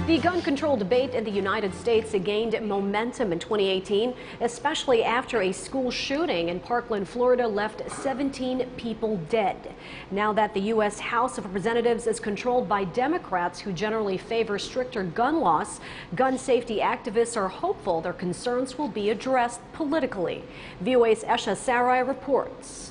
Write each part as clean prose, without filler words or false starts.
The gun control debate in the United States gained momentum in 2018, especially after a school shooting in Parkland, Florida, left 17 people dead. Now that the U.S. House of Representatives is controlled by Democrats who generally favor stricter gun laws, gun safety activists are hopeful their concerns will be addressed politically. VOA's Esha Sarai reports.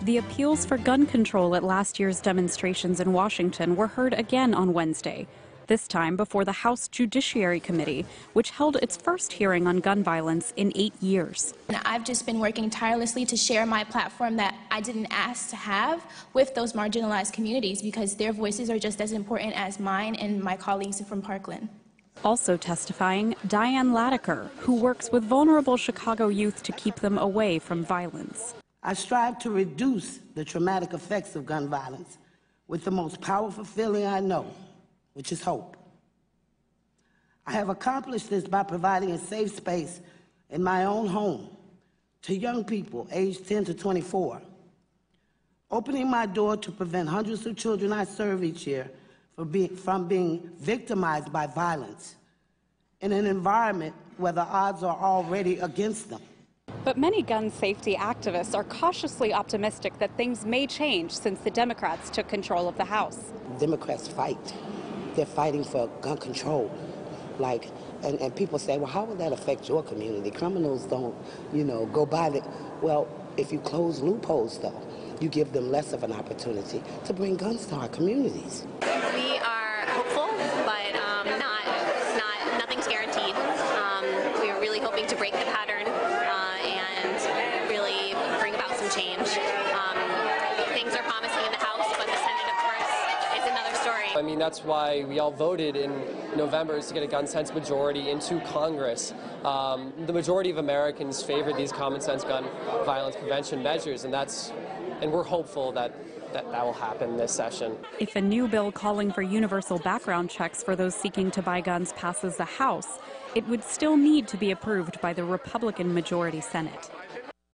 The appeals for gun control at last year's demonstrations in Washington were heard again on Wednesday, this time before the House Judiciary Committee, which held its first hearing on gun violence in 8 years. I've just been working tirelessly to share my platform that I didn't ask to have with those marginalized communities because their voices are just as important as mine and my colleagues from Parkland. Also testifying, Diane Latiker, who works with vulnerable Chicago youth to keep them away from violence. I strive to reduce the traumatic effects of gun violence with the most powerful feeling I know, which is hope. I have accomplished this by providing a safe space in my own home to young people aged 10 to 24, opening my door to prevent hundreds of children I serve each year from being victimized by violence in an environment where the odds are already against them. But many gun safety activists are cautiously optimistic that things may change since the Democrats took control of the House. Democrats fight. They're fighting for gun control. And people say, well, how will that affect your community? Criminals don't, go by the... Well, if you close loopholes, though, you give them less of an opportunity to bring guns to our communities. We are hopeful, but nothing's guaranteed. We're really hoping to break the pattern. Change. Things are promising in the House, but the Senate, of course, is another story. I mean, that's why we all voted in November to get a gun sense majority into Congress. The majority of Americans favor these common sense gun violence prevention measures, and we're hopeful that will happen this session. If a new bill calling for universal background checks for those seeking to buy guns passes the House, it would still need to be approved by the Republican majority Senate.